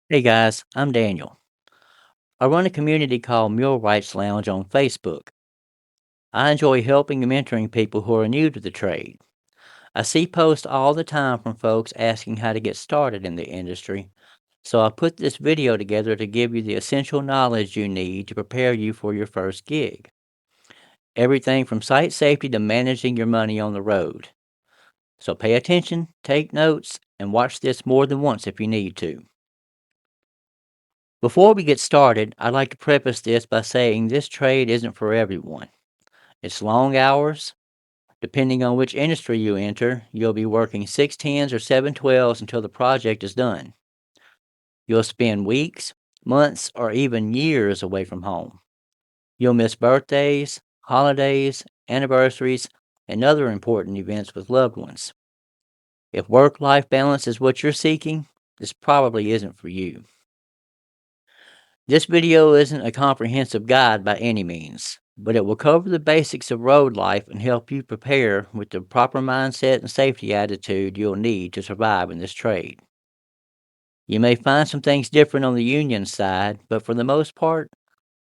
Hey guys, I'm Daniel. I run a community called Millwrights Lounge on Facebook. I enjoy helping and mentoring people who are new to the trade. I see posts all the time from folks asking how to get started in the industry, so I put this video together to give you the essential knowledge you need to prepare you for your first gig. Everything from site safety to managing your money on the road. So pay attention, take notes, and watch this more than once if you need to. Before we get started, I'd like to preface this by saying this trade isn't for everyone. It's long hours. Depending on which industry you enter, you'll be working 6 10s or 7 12s until the project is done. You'll spend weeks, months, or even years away from home. You'll miss birthdays, holidays, anniversaries, and other important events with loved ones. If work life balance is what you're seeking, this probably isn't for you. This video isn't a comprehensive guide by any means, but it will cover the basics of road life and help you prepare with the proper mindset and safety attitude you'll need to survive in this trade. You may find some things different on the union side, but for the most part,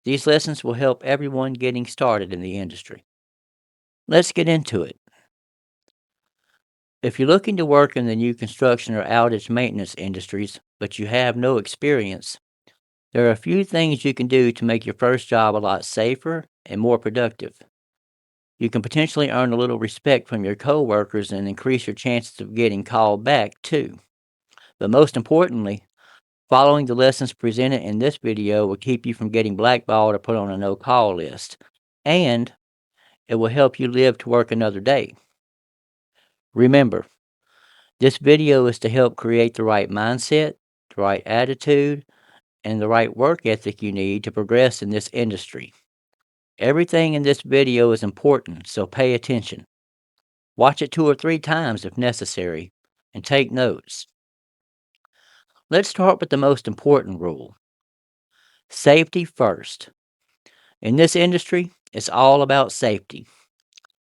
these lessons will help everyone getting started in the industry. Let's get into it. If you're looking to work in the new construction or outage maintenance industries, but you have no experience, there are a few things you can do to make your first job a lot safer and more productive. You can potentially earn a little respect from your coworkers and increase your chances of getting called back, too. But most importantly, following the lessons presented in this video will keep you from getting blackballed or put on a no call list. And it will help you live to work another day. Remember, this video is to help create the right mindset, the right attitude, and the right work ethic you need to progress in this industry. Everything in this video is important, so pay attention. Watch it 2 or 3 times if necessary, and take notes. Let's start with the most important rule: safety first. In this industry, it's all about safety.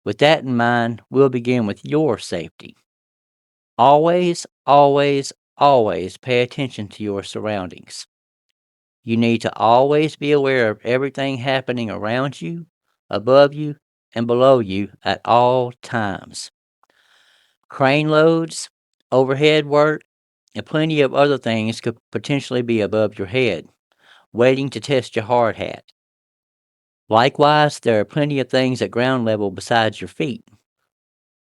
With that in mind, we'll begin with your safety. Always, always, always pay attention to your surroundings. You need to always be aware of everything happening around you, above you, and below you at all times. Crane loads, overhead work, and plenty of other things could potentially be above your head, waiting to test your hard hat. Likewise, there are plenty of things at ground level besides your feet.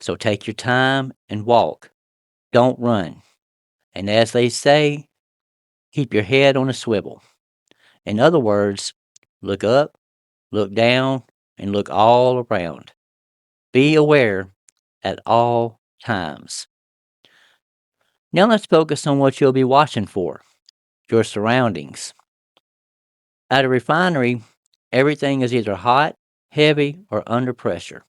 So take your time and walk. Don't run. And as they say, keep your head on a swivel. In other words, look up, look down, and look all around. Be aware at all times. Now let's focus on what you'll be watching for: your surroundings. At a refinery, everything is either hot, heavy, or under pressure.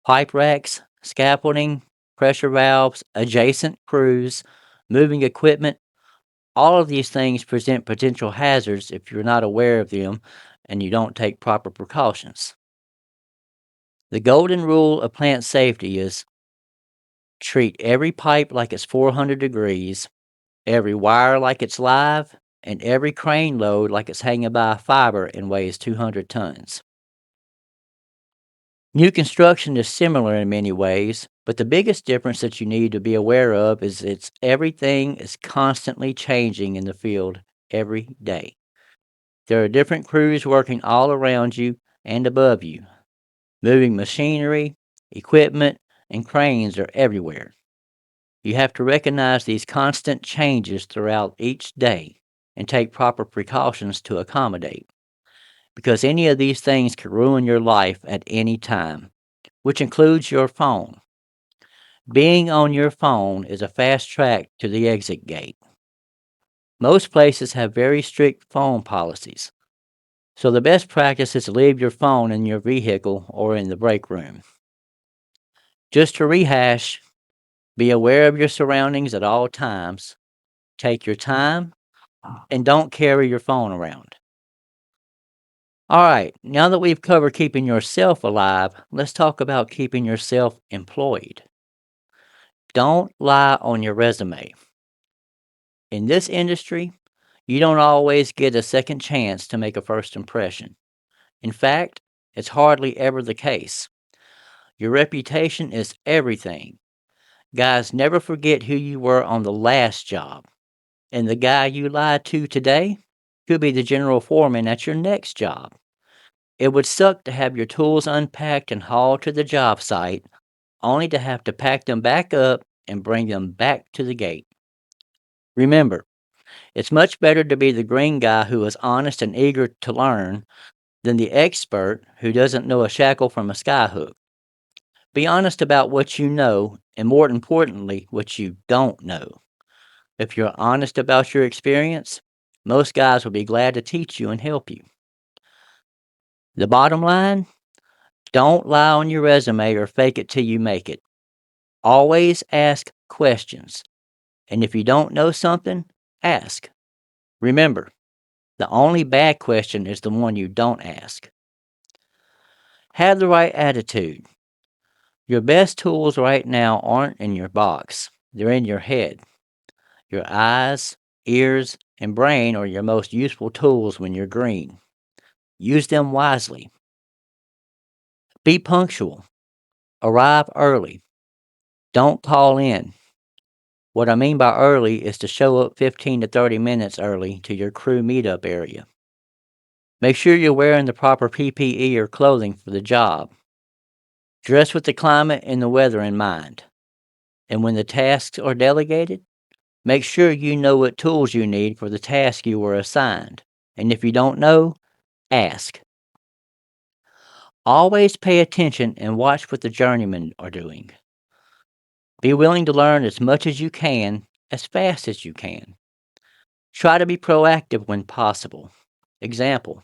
Pipe racks, scaffolding, pressure valves, adjacent crews, moving equipment, all of these things present potential hazards if you're not aware of them and you don't take proper precautions. The golden rule of plant safety is: treat every pipe like it's 400 degrees, every wire like it's live, and every crane load like it's hanging by a fiber and weighs 200 tons. New construction is similar in many ways, but the biggest difference that you need to be aware of is everything is constantly changing in the field every day. There are different crews working all around you and above you. Moving machinery, equipment, and cranes are everywhere. You have to recognize these constant changes throughout each day and take proper precautions to accommodate, because any of these things could ruin your life at any time, which includes your phone. Being on your phone is a fast track to the exit gate. Most places have very strict phone policies, so the best practice is to leave your phone in your vehicle or in the break room. Just to rehash, be aware of your surroundings at all times, take your time, and don't carry your phone around. All right, now that we've covered keeping yourself alive, let's talk about keeping yourself employed. Don't lie on your resume. In this industry, you don't always get a second chance to make a first impression. In fact, it's hardly ever the case. Your reputation is everything. Guys never forget who you were on the last job. And the guy you lied to today could be the general foreman at your next job. It would suck to have your tools unpacked and hauled to the job site, only to have to pack them back up and bring them back to the gate. Remember, it's much better to be the green guy who is honest and eager to learn than the expert who doesn't know a shackle from a skyhook. Be honest about what you know, and more importantly, what you don't know. If you're honest about your experience, most guys will be glad to teach you and help you. The bottom line, don't lie on your resume or fake it till you make it. Always ask questions. And if you don't know something, ask. Remember, the only bad question is the one you don't ask. Have the right attitude. Your best tools right now aren't in your box, they're in your head. Your eyes, ears, and brain are your most useful tools when you're green. Use them wisely. Be punctual. Arrive early. Don't call in. What I mean by early is to show up 15 to 30 minutes early to your crew meetup area. Make sure you're wearing the proper PPE or clothing for the job. Dress with the climate and the weather in mind. And when the tasks are delegated, make sure you know what tools you need for the task you were assigned. And if you don't know, ask. Always pay attention and watch what the journeymen are doing. Be willing to learn as much as you can, as fast as you can. Try to be proactive when possible. Example,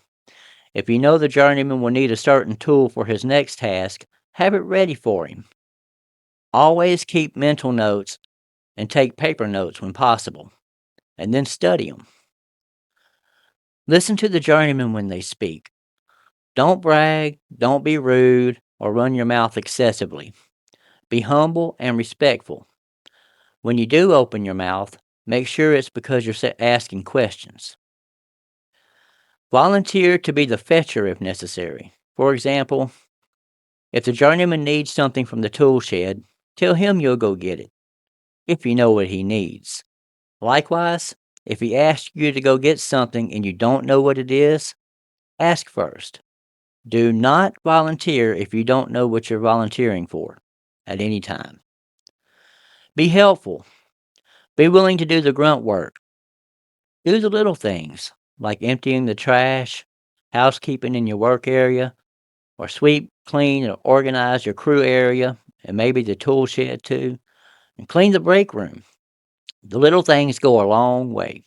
if you know the journeyman will need a certain tool for his next task, have it ready for him. Always keep mental notes and take paper notes when possible, and then study them. Listen to the journeymen when they speak. Don't brag, don't be rude, or run your mouth excessively. Be humble and respectful. When you do open your mouth, make sure it's because you're asking questions. Volunteer to be the fetcher if necessary. For example, if the journeyman needs something from the tool shed, tell him you'll go get it, if you know what he needs. Likewise, if he asks you to go get something and you don't know what it is, ask first. Do not volunteer if you don't know what you're volunteering for at any time. Be helpful. Be willing to do the grunt work. Do the little things like emptying the trash, housekeeping in your work area, or sweep, clean, or organize your crew area and maybe the tool shed too, and clean the break room. The little things go a long way.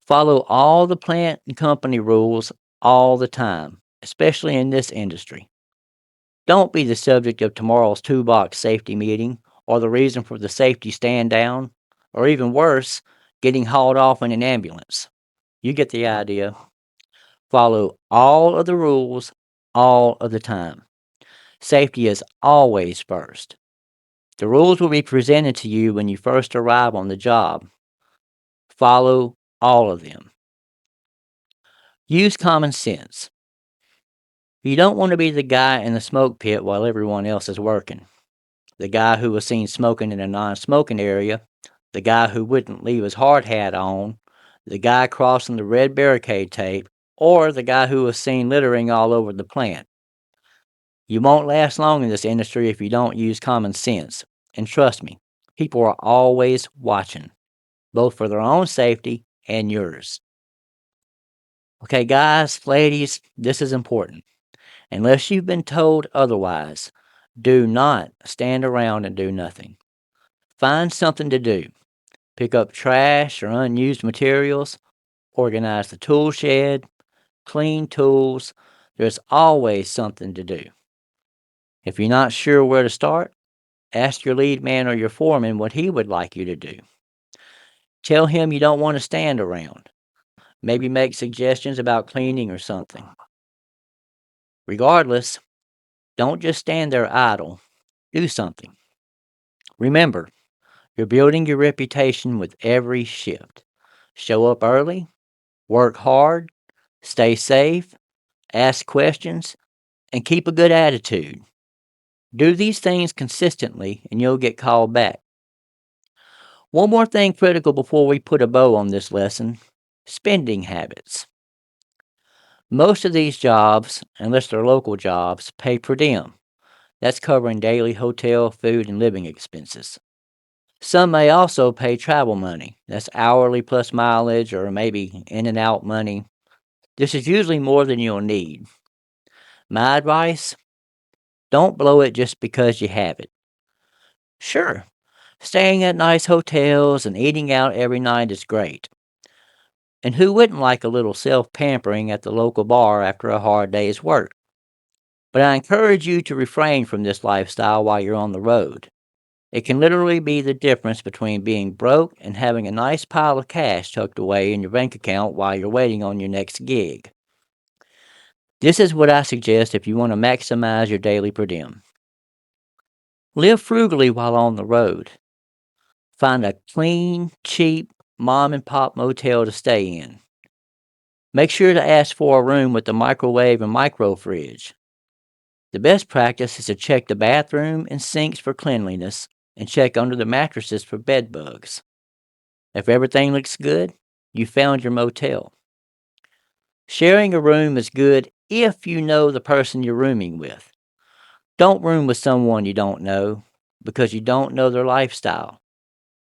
Follow all the plant and company rules all the time, especially in this industry. Don't be the subject of tomorrow's toolbox safety meeting or the reason for the safety stand down, or even worse, getting hauled off in an ambulance. You get the idea. Follow all of the rules all of the time. Safety is always first. The rules will be presented to you when you first arrive on the job. Follow all of them. Use common sense. You don't want to be the guy in the smoke pit while everyone else is working. The guy who was seen smoking in a non-smoking area. The guy who wouldn't leave his hard hat on. The guy crossing the red barricade tape. Or the guy who was seen littering all over the plant. You won't last long in this industry if you don't use common sense. And trust me, people are always watching, both for their own safety and yours. Okay, guys, ladies, this is important. Unless you've been told otherwise, do not stand around and do nothing. Find something to do. Pick up trash or unused materials, organize the tool shed, clean tools. There's always something to do. If you're not sure where to start, ask your lead man or your foreman what he would like you to do. Tell him you don't want to stand around. Maybe make suggestions about cleaning or something. Regardless, don't just stand there idle. Do something. Remember, You're building your reputation with every shift. Show up early, work hard, stay safe, ask questions, and keep a good attitude. Do these things consistently and you'll get called back. One more thing critical before we put a bow on this lesson: spending habits. Most of these jobs, unless they're local jobs, pay per diem. That's covering daily hotel, food, and living expenses. Some may also pay travel money. That's hourly plus mileage or maybe in and out money. This is usually more than you'll need. My advice: don't blow it just because you have it. Sure, staying at nice hotels and eating out every night is great. And who wouldn't like a little self pampering at the local bar after a hard day's work? But I encourage you to refrain from this lifestyle while you're on the road. It can literally be the difference between being broke and having a nice pile of cash tucked away in your bank account while you're waiting on your next gig. This is what I suggest if you want to maximize your daily per diem. Live frugally while on the road. Find a clean, cheap, mom and pop motel to stay in. Make sure to ask for a room with a microwave and micro fridge. The best practice is to check the bathroom and sinks for cleanliness and check under the mattresses for bed bugs. If everything looks good, you found your motel. Sharing a room is good if you know the person you're rooming with. Don't room with someone you don't know because you don't know their lifestyle.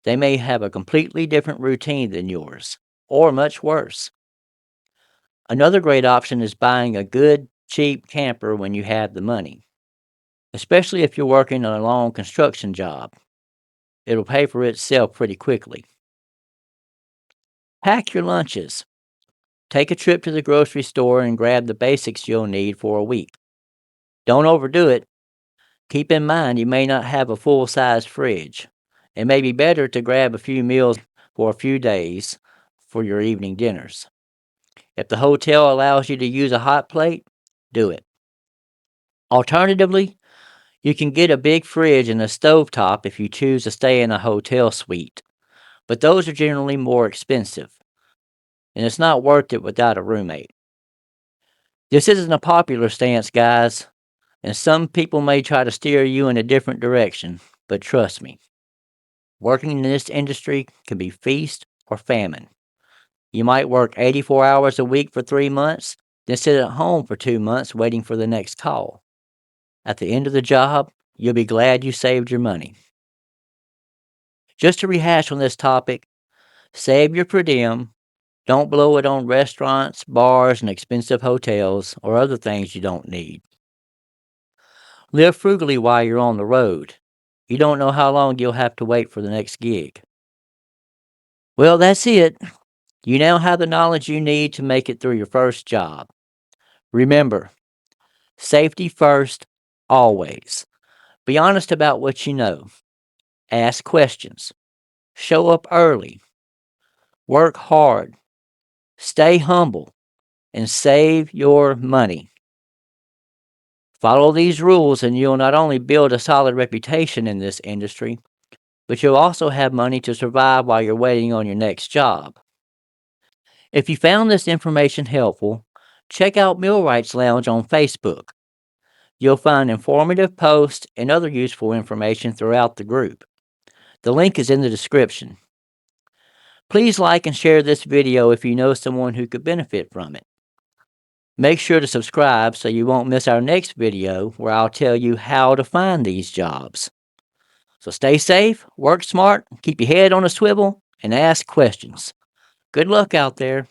They may have a completely different routine than yours, or much worse. Another great option is buying a good, cheap camper when you have the money, especially if you're working on a long construction job. It'll pay for itself pretty quickly. Pack your lunches. Take a trip to the grocery store and grab the basics you'll need for a week. Don't overdo it. Keep in mind you may not have a full size fridge. It may be better to grab a few meals for a few days for your evening dinners. If the hotel allows you to use a hot plate, do it. Alternatively, you can get a big fridge and a stovetop if you choose to stay in a hotel suite, but those are generally more expensive, and it's not worth it without a roommate. This isn't a popular stance, guys, and some people may try to steer you in a different direction, but trust me, working in this industry can be feast or famine. You might work 84 hours a week for 3 months, then sit at home for 2 months waiting for the next call. At the end of the job, you'll be glad you saved your money. Just to rehash on this topic: save your per diem, don't blow it on restaurants, bars, and expensive hotels or other things you don't need. Live frugally while you're on the road. You don't know how long you'll have to wait for the next gig. Well, that's it. You now have the knowledge you need to make it through your first job. Remember, safety first, always. Be honest about what you know. Ask questions. Show up early. Work hard. Stay humble. And save your money. Follow these rules, and you'll not only build a solid reputation in this industry, but you'll also have money to survive while you're waiting on your next job. If you found this information helpful, check out Millwrights Lounge on Facebook. You'll find informative posts and other useful information throughout the group. The link is in the description. Please like and share this video if you know someone who could benefit from it. Make sure to subscribe so you won't miss our next video where I'll tell you how to find these jobs. So stay safe, work smart, keep your head on a swivel, and ask questions. Good luck out there.